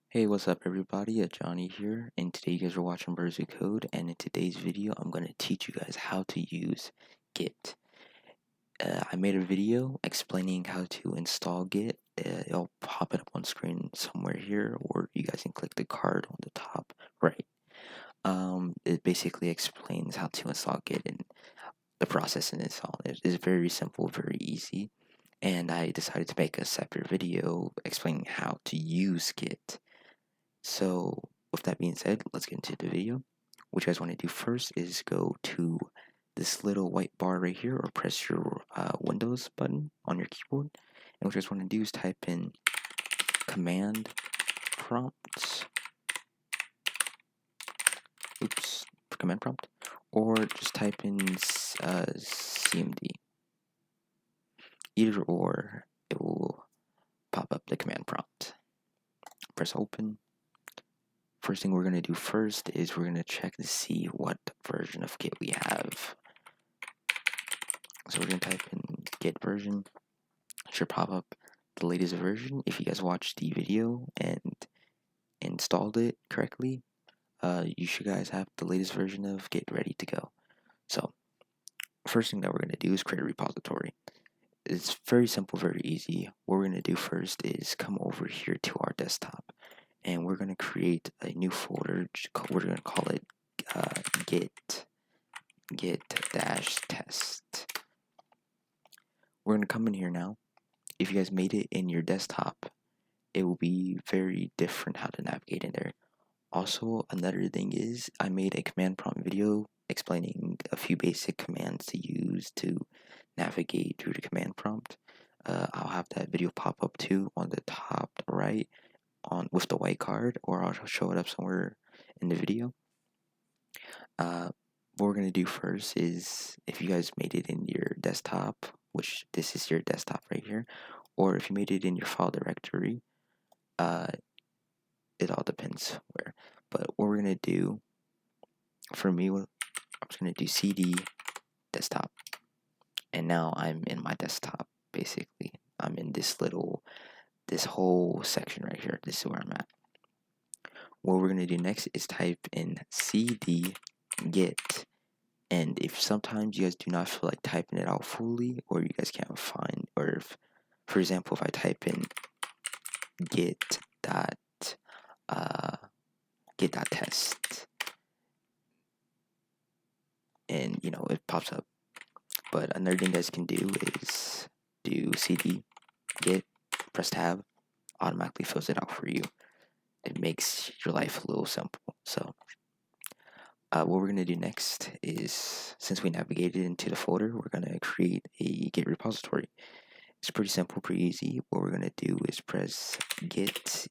Hey, what's up everybody? Johnny here, and today you guys are watching Brotherwho Code, and in today's video, I'm going to teach you guys how to use Git. I made a video explaining how to install Git. It'll pop it up on screen somewhere here, or you guys can click the card on the top right. It basically explains how to install Git and the process and install it. It's very simple, very easy, and I decided to make a separate video explaining how to use Git. So with that being said, let's get into the video. What you guys want to do first is go to this little white bar right here, or press your Windows button on your keyboard. And what you guys want to do is type in command prompt. Command prompt, or just type in CMD. Either or, it will pop up the command prompt. Press open. First thing we're going to do first is we're going to check to see what version of Git we have. So we're going to type in Git version. It should pop up the latest version. If you guys watched the video and installed it correctly, you should guys have the latest version of Git ready to go. So first thing that we're going to do is create a repository. It's very simple, very easy. What we're going to do first is come over here to our desktop, and we're going to create a new folder. We're going to call it git-test. We're going to come in here now. If you guys made it in your desktop, it will be very different how to navigate in there. Also, another thing is I made a command prompt video explaining a few basic commands to use to navigate through the command prompt. I'll have that video pop up too on the top right with the white card, or I'll show it up somewhere in the video. What we're going to do first is, if you guys made it in your desktop, which this is your desktop right here, or if you made it in your file directory, it all depends where. But what we're going to do, for me, I'm just going to do cd desktop, and now I'm in my desktop. Basically, I'm in this whole section right here. This is where I'm at. What we're going to do next is type in cd git. And if sometimes you guys do not feel like typing it out fully, or you guys can't find, or if, for example, if I type in git.test, and it pops up. But another thing you guys can do is do cd git, press tab, automatically fills it out for you. It makes your life a little simple. So what we're going to do next is, since we navigated into the folder, we're going to create a Git repository. It's pretty simple, pretty easy. What we're going to do is press git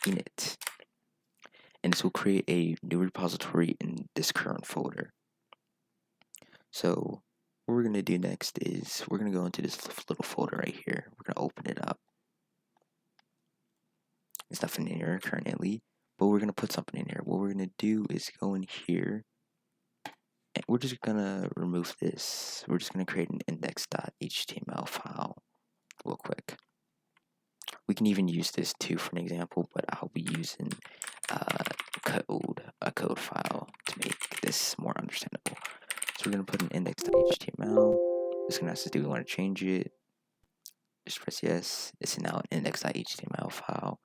init, and this will create a new repository in this current folder. So what we're going to do next is we're going to go into this little folder right here. We're going to open it up. There's nothing in here currently, but we're going to put something in here. What we're going to do is go in here, and we're just going to remove this. We're just going to create an index.html file real quick. We can even use this too for an example, but I'll be using a code file to make this more understandable. So we're going to put an index.html. It's going to ask us, do we want to change it? Just press yes. It's now an index.html file.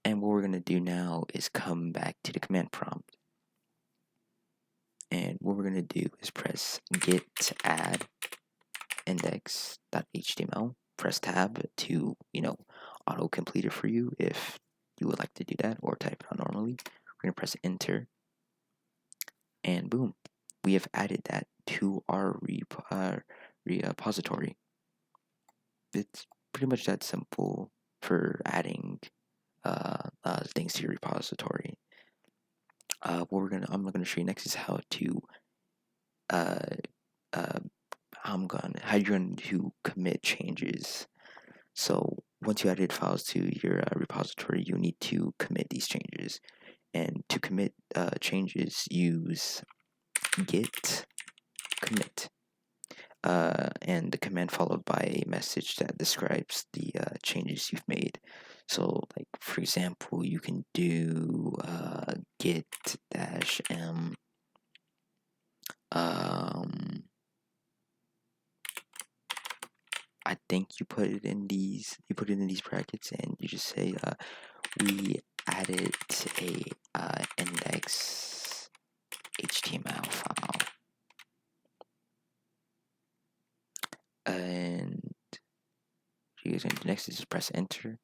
And what we're going to do now is come back to the command prompt. And what we're going to do is press git add index.html. Press tab to, auto-complete it for you if you would like to do that, or type it out normally. We're going to press enter. And boom, we have added that to our repository. It's pretty much that simple for adding things to your repository. What I'm gonna show you next is how to how you're going to commit changes. So once you added files to your repository, you need to commit these changes. And to commit changes, use git commit, and the command followed by a message that describes the changes you've made. So like for example, you can do git dash m I think you put it in these brackets, and you just say we added a index HTML file, and you guys going to do next is just press enter,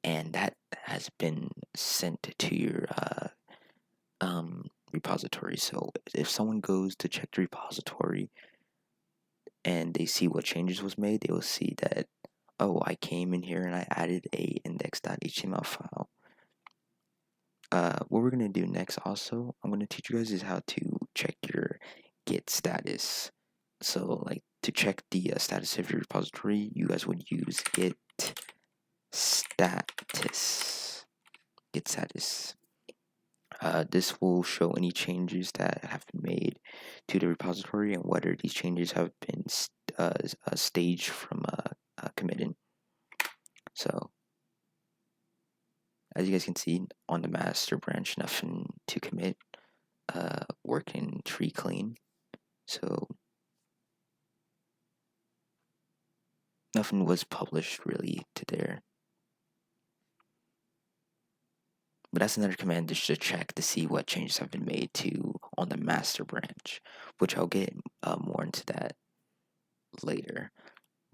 and that has been sent to your repository. So if someone goes to check the repository and they see what changes was made, they will see that, oh, I came in here and I added a index.html file. What we're going to do next also, I'm going to teach you guys is how to check your git status. So like to check the status of your repository, you guys would use git status. This will show any changes that have been made to the repository and whether these changes have been staged from committing. So as you guys can see on the master branch, nothing to commit, working tree clean. So nothing was published really to there. But that's another command just to check to see what changes have been made to on the master branch, which I'll get more into that later.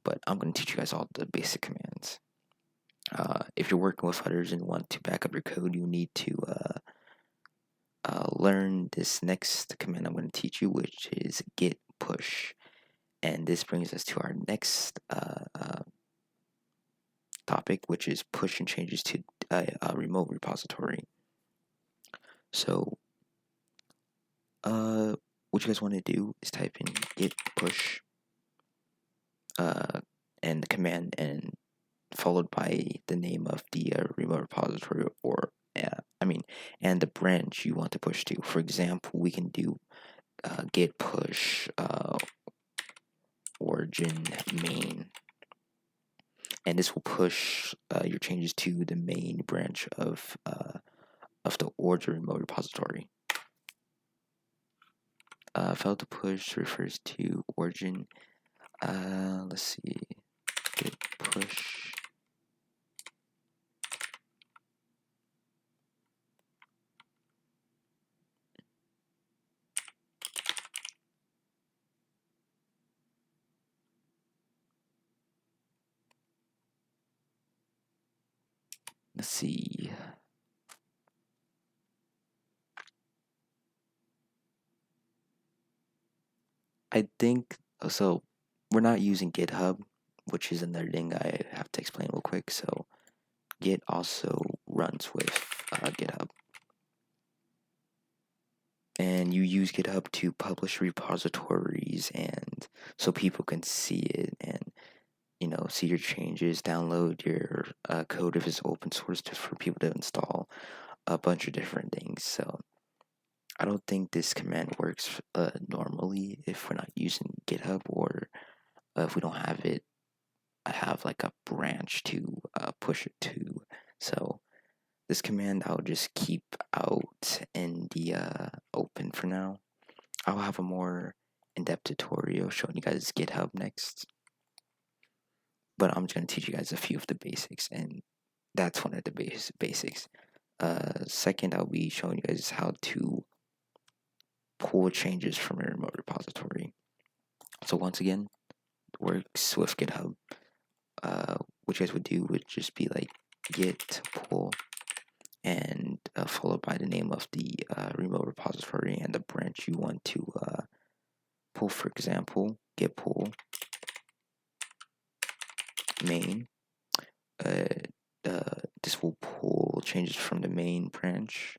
But I'm going to teach you guys all the basic commands. If you're working with others and want to back up your code, you need to learn this next command I'm going to teach you, which is git push. And this brings us to our next topic, which is pushing changes to a remote repository. So, what you guys want to do is type in git push, and the command, and followed by the name of the remote repository, or and the branch you want to push to. For example, we can do git push origin main, and this will push your changes to the main branch of the origin remote repository. Failed to push refers to origin. Let's see, git push. Let's see. I think so. We're not using GitHub, which is another thing I have to explain real quick. So Git also runs with GitHub, and you use GitHub to publish repositories, and so people can see it and see your changes, download your code if it's open source, just for people to install a bunch of different things. So I don't think this command works normally if we're not using GitHub, or if we don't have it. I have like a branch to push it to. So this command I'll just keep out in the open for now. I'll have a more in-depth tutorial showing you guys GitHub next. But I'm just going to teach you guys a few of the basics, and that's one of the basics. Second, I'll be showing you guys how to pull changes from your remote repository. So once again, it works with GitHub. What you guys would do would just be like git pull, and followed by the name of the remote repository and the branch you want to pull. For example, git pull main. This will pull changes from the main branch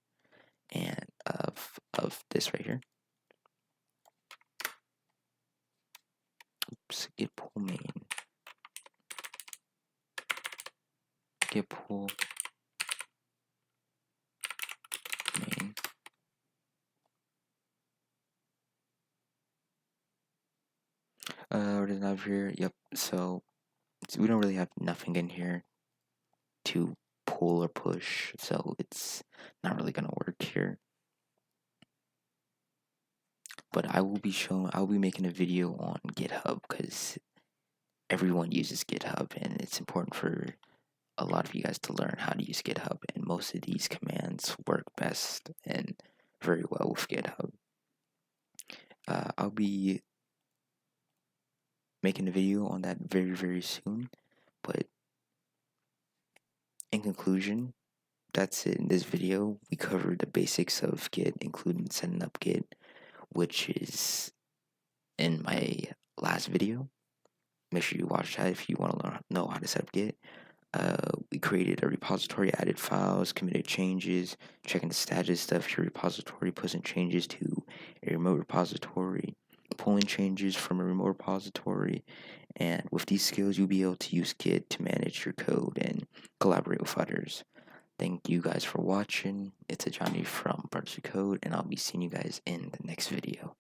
and of this right here. Oops, git pull main. Git pull main. what is up here? Yep. So we don't really have nothing in here to pull or push, so it's not really gonna work here. But I'll be making a video on GitHub because everyone uses GitHub, and it's important for a lot of you guys to learn how to use GitHub. And most of these commands work best and very well with GitHub. I'll be making a video on that very soon. But in conclusion, that's it in this video. We covered the basics of Git, including setting up Git, which is in my last video. Make sure you watch that if you want to know how to set up Git. We created a repository, added files, committed changes, checking the status of your repository, pushing changes to a remote repository, pulling changes from a remote repository. And with these skills, you'll be able to use Git to manage your code and collaborate with others. Thank you guys for watching. It's a Johnny from Brotherwho Code, and I'll be seeing you guys in the next video.